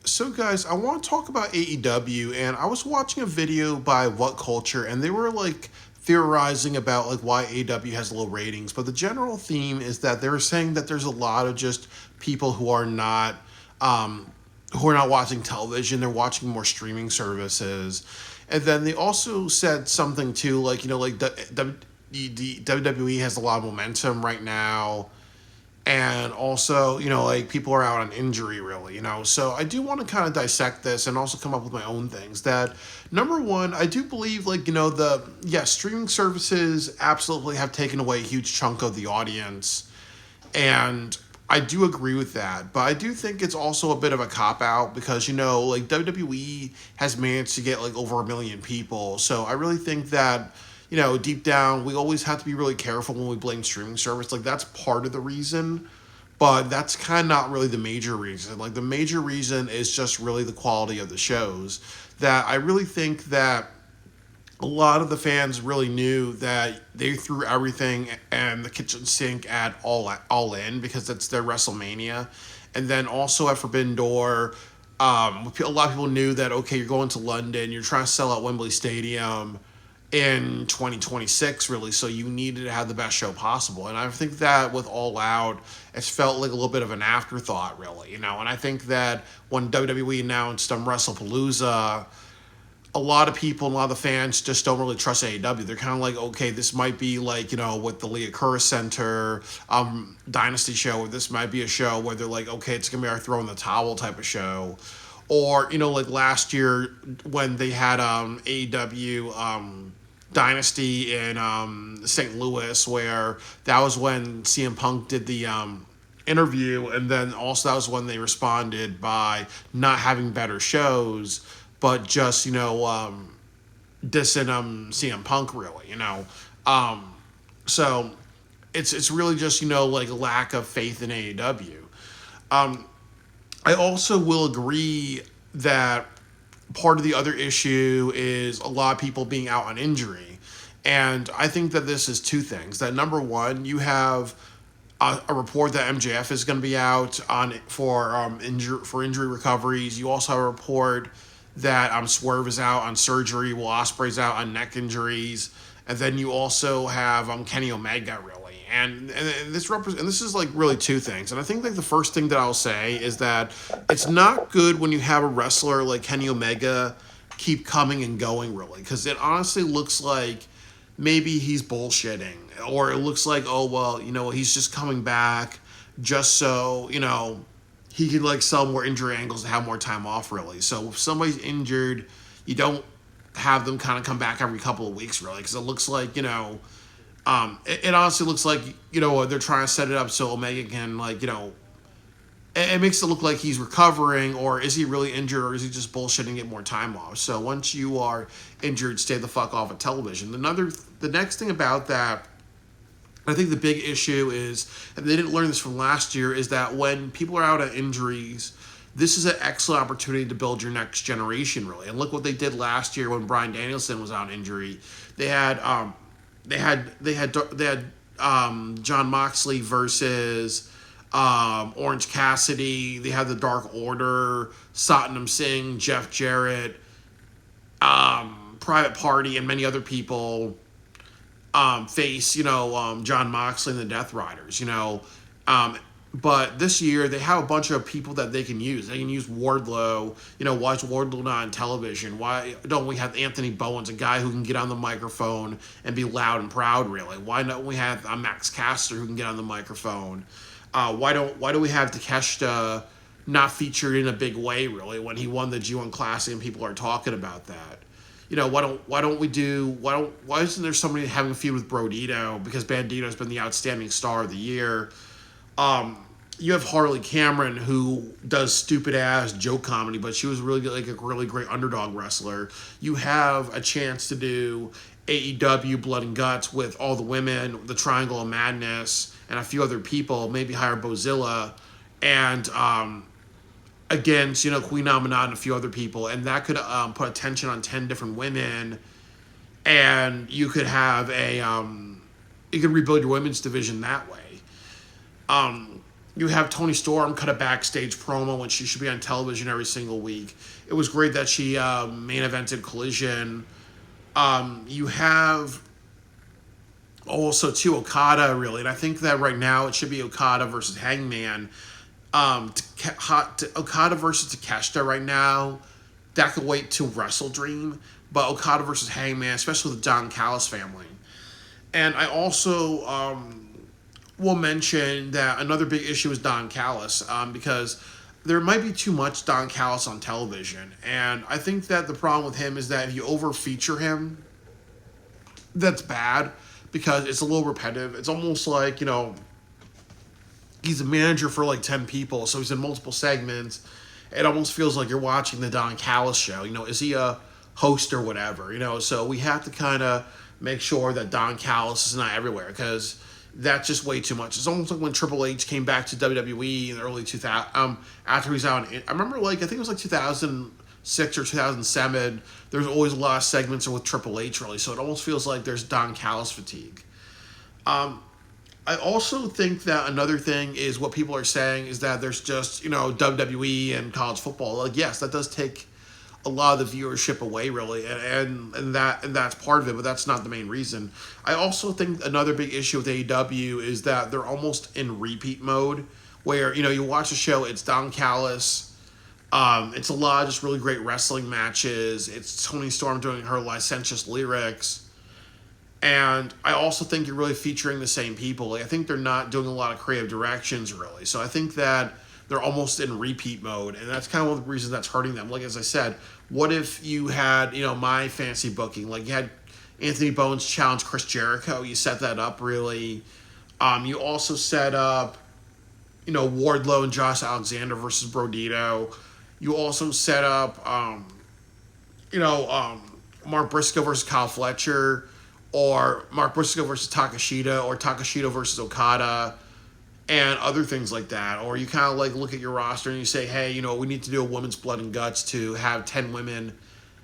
So, guys, I want to talk about AEW, and I was watching a video by What Culture, and they were like theorizing about like why AEW has low ratings. But the general theme is that they were saying that there's a lot of just people um, who are not watching television; they're watching more streaming services. And then they also said something too, like the WWE has a lot of momentum right now, and also like people are out on injury really, so I do want to kind of dissect this and also come up with my own things. That number one, I do believe the streaming services absolutely have taken away a huge chunk of the audience, and I do agree with that, but I do think it's also a bit of a cop out because like WWE has managed to get like over 1 million people. So I really think that deep down we always have to be really careful when we blame streaming service. Like that's part of the reason, but that's kind of not really the major reason. Like the major reason is just really the quality of the shows. That I really think that a lot of the fans really knew that they threw everything and the kitchen sink at all in because it's their WrestleMania, and then also at Forbidden Door, a lot of people knew that okay, you're going to London, you're trying to sell out Wembley Stadium in 2026 really, so you needed to have the best show possible. And I think that with All Out, it's felt like a little bit of an afterthought really, and I think that when WWE announced WrestlePalooza, a lot of people and a lot of the fans just don't really trust AEW. They're kind of like, okay, this might be like, with the Leah Kurr Center Dynasty show, or this might be a show where they're like, okay, it's going to be our throw in the towel type of show. Or, like last year when they had AEW Dynasty in St. Louis, where that was when CM Punk did the interview, and then also that was when they responded by not having better shows, but just dissing CM Punk really, so it's really just like a lack of faith in AEW. I also will agree that part of the other issue is a lot of people being out on injury. And I think that this is two things. That number one, you have a report that MJF is going to be out on for injury recoveries. You also have a report that Swerve is out on surgery, Will Ospreay's out on neck injuries, and then you also have Kenny Omega really. And this is like really two things. And I think like the first thing that I'll say is that it's not good when you have a wrestler like Kenny Omega keep coming and going really, because it honestly looks like maybe he's bullshitting, or it looks like, oh well, he's just coming back just so he could like sell more injury angles and have more time off really. So if somebody's injured, you don't have them kind of come back every couple of weeks really, because it looks like it honestly looks like they're trying to set it up so Omega can like it makes it look like he's recovering, or is he really injured, or is he just bullshitting and get more time off? So once you are injured, stay the fuck off of television. The next thing about that, I think the big issue is, and they didn't learn this from last year, is that when people are out of injuries, this is an excellent opportunity to build your next generation really. And look what they did last year when Bryan Danielson was out injury. They had John Moxley versus Orange Cassidy. They had the Dark Order, Satnam Singh, Jeff Jarrett, Private Party, and many other people face John Moxley and the Death Riders. But this year they have a bunch of people that they can use. They can use Wardlow. Why is Wardlow not on television? Why don't we have Anthony Bowens, a guy who can get on the microphone and be loud and proud? Really, why don't we have Max Caster who can get on the microphone? Why do we have Takeshita not featured in a big way really when he won the G1 Classic and people are talking about that? Why isn't there somebody having a feud with Brodito, because Bandito's been the outstanding star of the year? You have Harley Cameron, who does stupid ass joke comedy, but she was really like a really great underdog wrestler. You have a chance to do AEW Blood and Guts with all the women, the Triangle of Madness, and a few other people. Maybe hire Bozilla and against Queen Amanat and a few other people, and that could put attention on 10 different women, and you could have you could rebuild your women's division that way. You have Tony Storm cut a backstage promo when she should be on television every single week. It was great that she main evented Collision. You have also too Okada really, and I think that right now it should be Okada versus Hangman. Okada versus Takeshita right now. That could wait till Wrestle Dream, but Okada versus Hangman, especially with the Don Callis family. And I also will mention that another big issue is Don Callis because there might be too much Don Callis on television. And I think that the problem with him is that if you over feature him, that's bad because it's a little repetitive. It's almost like, he's a manager for like 10 people, so he's in multiple segments. It almost feels like you're watching the Don Callis show. Is he a host or whatever? So we have to kind of make sure that Don Callis is not everywhere because that's just way too much. It's almost like when Triple H came back to WWE in the early 2000s, after he was out. I remember, I think it was like 2006 or 2007. There's always a lot of segments with Triple H, really. So it almost feels like there's Don Callis fatigue. I also think that another thing is what people are saying is that there's just, WWE and college football. Like, yes, that does take a lot of the viewership away, really, and that's part of it, but that's not the main reason. I also think another big issue with AEW is that they're almost in repeat mode, where you watch the show, it's Don Callis, it's a lot of just really great wrestling matches. It's Toni Storm doing her licentious lyrics. And I also think you're really featuring the same people. I think they're not doing a lot of creative directions, really. So I think that they're almost in repeat mode, and that's kind of one of the reasons that's hurting them. Like, as I said, what if you had, my fantasy booking? Like, you had Anthony Bowens challenge Chris Jericho. You set that up, really. You also set up, Wardlow and Josh Alexander versus Brodito. You also set up, Mark Briscoe versus Kyle Fletcher, or Mark Briscoe versus Takeshita, or Takeshita versus Okada, and other things like that. Or you kind of look at your roster and you say, hey, we need to do a women's blood and guts to have 10 women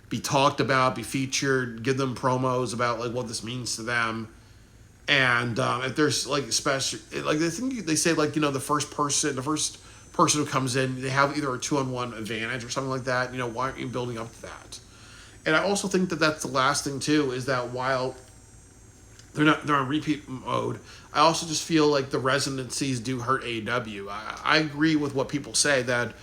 be talked about, be featured, give them promos about what this means to them. And if there's special, I think they say the first person who comes in, they have either a 2-on-1 advantage or something like that. Why aren't you building up to that? And I also think that that's the last thing too, is that while they're on repeat mode, I also just feel like the residencies do hurt AEW. I agree with what people say that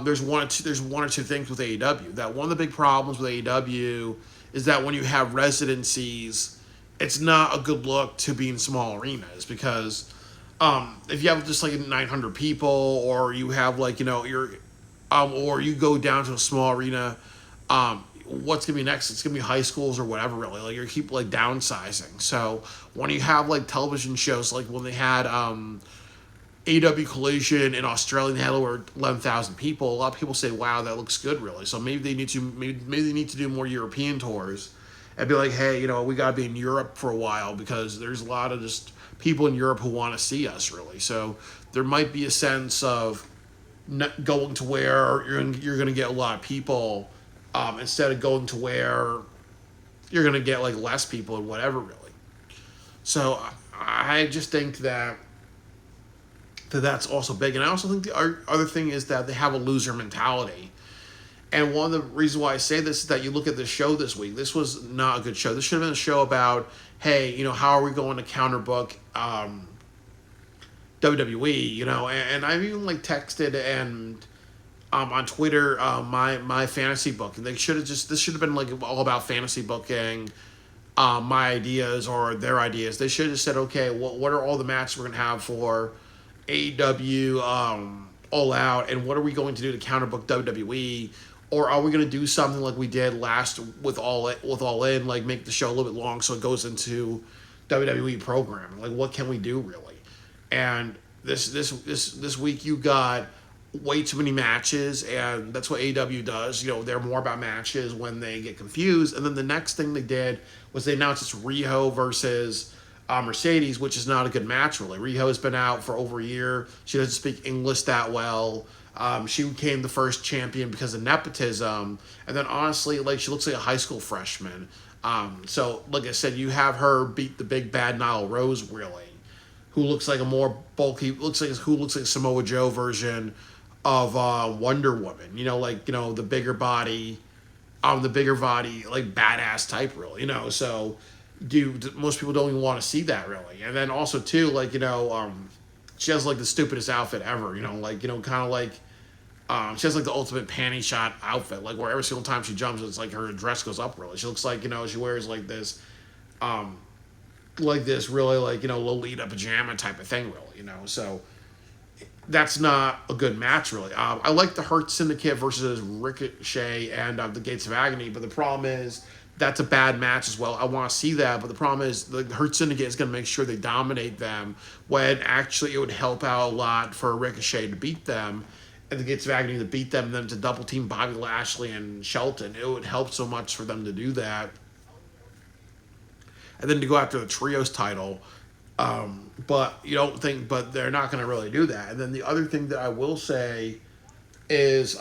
there's one or two things with AEW. That one of the big problems with AEW is that when you have residencies, it's not a good look to be in small arenas because if you have just 900 people, or you have or you go down to a small arena, what's gonna be next? It's gonna be high schools or whatever, really. You keep downsizing. So when you have television shows, like when they had AEW Collision in Australia, they had over 11,000 people. A lot of people say, "Wow, that looks good," really. So maybe they need to do more European tours and be like, "Hey, we gotta be in Europe for a while because there's a lot of just people in Europe who want to see us, really." So there might be a sense of not going to where you're gonna get a lot of people. Instead of going to where you're going to get less people and whatever, really. So I just think that's also big. And I also think the other thing is that they have a loser mentality. And one of the reasons why I say this is that you look at the show this week. This was not a good show. This should have been a show about, hey, how are we going to counterbook WWE, and I've even texted and on Twitter, my fantasy book, and this should have been all about fantasy booking, my ideas or their ideas. They should have said, okay, what are all the matches we're gonna have for AEW All Out, and what are we going to do to counterbook WWE, or are we gonna do something like we did last with All In, make the show a little bit long so it goes into WWE programming? What can we do, really? And this week you got way too many matches, and that's what AEW does. They're more about matches when they get confused. And then the next thing they did was they announced it's Riho versus Mercedes, which is not a good match, really. Riho has been out for over a year. She doesn't speak English that well. She became the first champion because of nepotism. And then honestly, she looks like a high school freshman. So like I said, you have her beat the big bad Nyla Rose, really. who looks like a more bulky, who looks like Samoa Joe version of Wonder Woman. The bigger body, like badass type, really. So most people don't even want to see that really. And then also too, she has like the stupidest outfit ever. Kind of like. She has like the ultimate panty shot outfit, like where every single time she jumps, it's like her dress goes up really. She looks like she wears like this really Lolita pajama type of thing really. So that's not a good match really. I like the Hurt Syndicate versus Ricochet and the Gates of Agony, but the problem is that's a bad match as well. I want to see that, but the problem is the Hurt Syndicate is going to make sure they dominate them when actually it would help out a lot for Ricochet to beat them and the Gates of Agony to beat them and then to double team Bobby Lashley and Shelton. It would help so much for them to do that. And then to go after the trios title. But they're not going to really do that. And then the other thing that I will say is,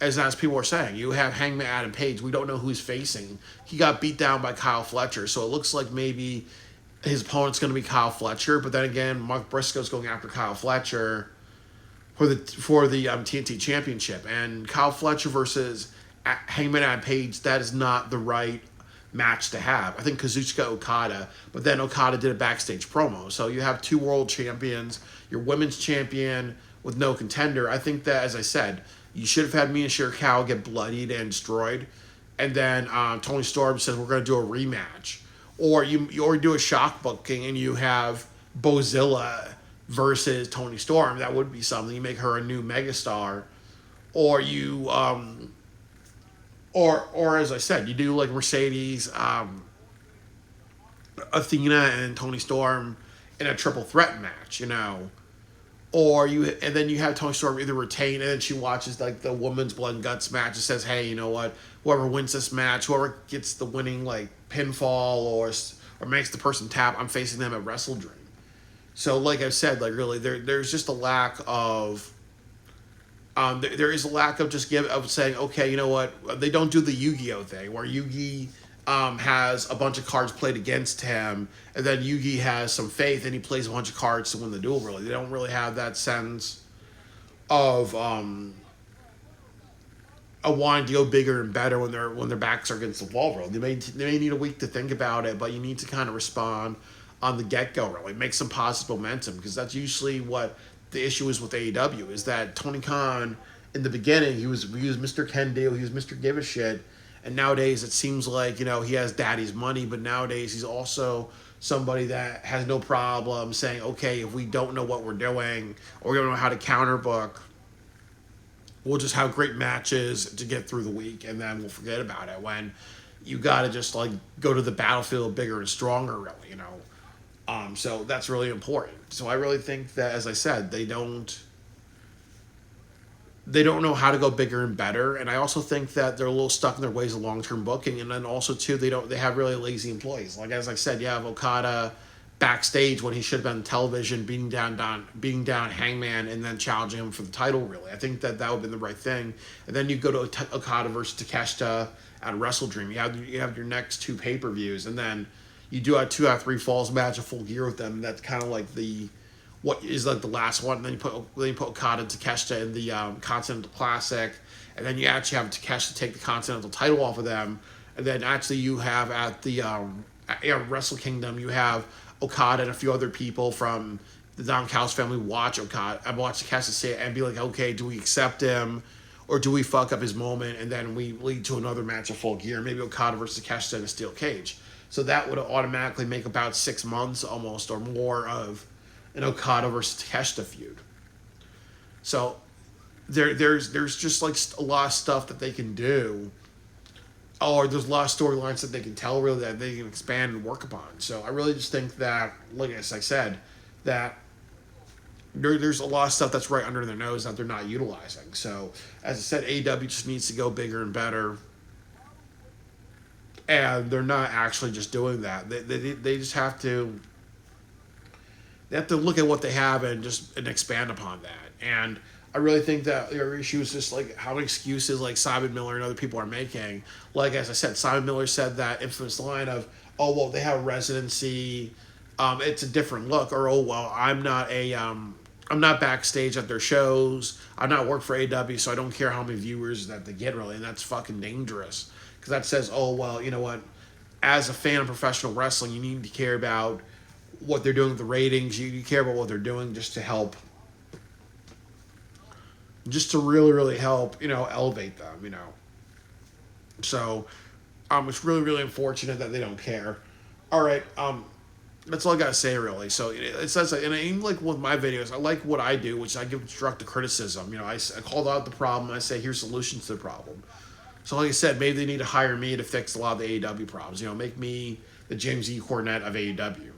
as people are saying, you have Hangman Adam Page. We don't know who he's facing. He got beat down by Kyle Fletcher, so it looks like maybe his opponent's going to be Kyle Fletcher. But then again, Mark Briscoe's going after Kyle Fletcher for the TNT Championship, and Kyle Fletcher versus Hangman Adam Page. That is not the right match to have. I think Kazuchika Okada, but then Okada did a backstage promo. So you have two world champions, your women's champion with no contender. I think that, as I said, you should have had Mina Shirakawa get bloodied and destroyed, and then Tony Storm says we're going to do a rematch, or you do a shock booking and you have Bozilla versus Tony Storm. That would be something. You make her a new megastar, or you or as I said, you do like Mercedes, Athena, and Tony Storm in a triple threat match, and then you have Tony Storm either retain and then she watches like the women's blood and guts match and says, hey, you know what? Whoever wins this match, whoever gets the winning like pinfall or makes the person tap, I'm facing them at Wrestle Dream. So like I've said, like really there's just a lack of there is a lack of of saying, okay, you know what? They don't do the Yu-Gi-Oh thing where Yugi has a bunch of cards played against him, and then Yugi has some faith and he plays a bunch of cards to win the duel. Really, they don't really have that sense of a wanting to go bigger and better when their backs are against the wall. Really, they may need a week to think about it, but you need to kind of respond on the get-go. Really, make some positive momentum, because that's usually what the issue is with AEW, is that Tony Khan in the beginning he was Mr. Ken Deal, he was Mr. Give a Shit. And nowadays it seems like, he has daddy's money, but nowadays he's also somebody that has no problem saying, okay, if we don't know what we're doing or we don't know how to counterbook, we'll just have great matches to get through the week and then we'll forget about it, when you got to just like go to the battlefield bigger and stronger, really, So that's really important. So I really think that, as I said, they don't know how to go bigger and better, and I also think that they're a little stuck in their ways of long-term booking, and then also too they have really lazy employees. Like as I said, you have Okada backstage when he should have been on television beating down Hangman and then challenging him for the title. Really, I think that would have been the right thing. And then you go to Okada versus Takeshita at Wrestle Dream. You have your next two pay-per-views, and then you do a 2 out of 3 falls match of Full Gear with them. And that's kind of like what is like the last one. And then you put Okada and Takeshita in the Continental Classic, and then you actually have Takeshita take the Continental title off of them, and then actually you have at the Wrestle Kingdom, you have Okada and a few other people from the Don Callis family watch Takeshita say it and be like, okay, do we accept him or do we fuck up his moment, and then we lead to another match of Full Gear, maybe Okada versus Takeshita in a steel cage. So that would automatically make about 6 months almost or more of an Okada versus Takeshita feud. So there's just like a lot of stuff that they can do, or there's a lot of storylines that they can tell, really, that they can expand and work upon. So I really just think that, like as I said, that there's a lot of stuff that's right under their nose that they're not utilizing. So as I said, AEW just needs to go bigger and better, and they're not actually just doing that. They just have to. They have to look at what they have and expand upon that. And I really think that their issue is just like how many excuses like Simon Miller and other people are making. Like as I said, Simon Miller said that infamous line of, oh well, they have residency it's a different look. Or, oh well, I'm not backstage at their shows. I'm not work for AEW, so I don't care how many viewers that they get really, and that's fucking dangerous because that says, oh well, you know what? As a fan of professional wrestling, you need to care about what they're doing with the ratings. You care about what they're doing just to help, just to really, really help, elevate them, So, it's really, really unfortunate that they don't care. All right, that's all I gotta say really. So it says, and even like with my videos, I like what I do, which I give constructive criticism. I called out the problem. I say here's solutions to the problem. So like I said, maybe they need to hire me to fix a lot of the AEW problems. Make me the James E. Cornette of AEW.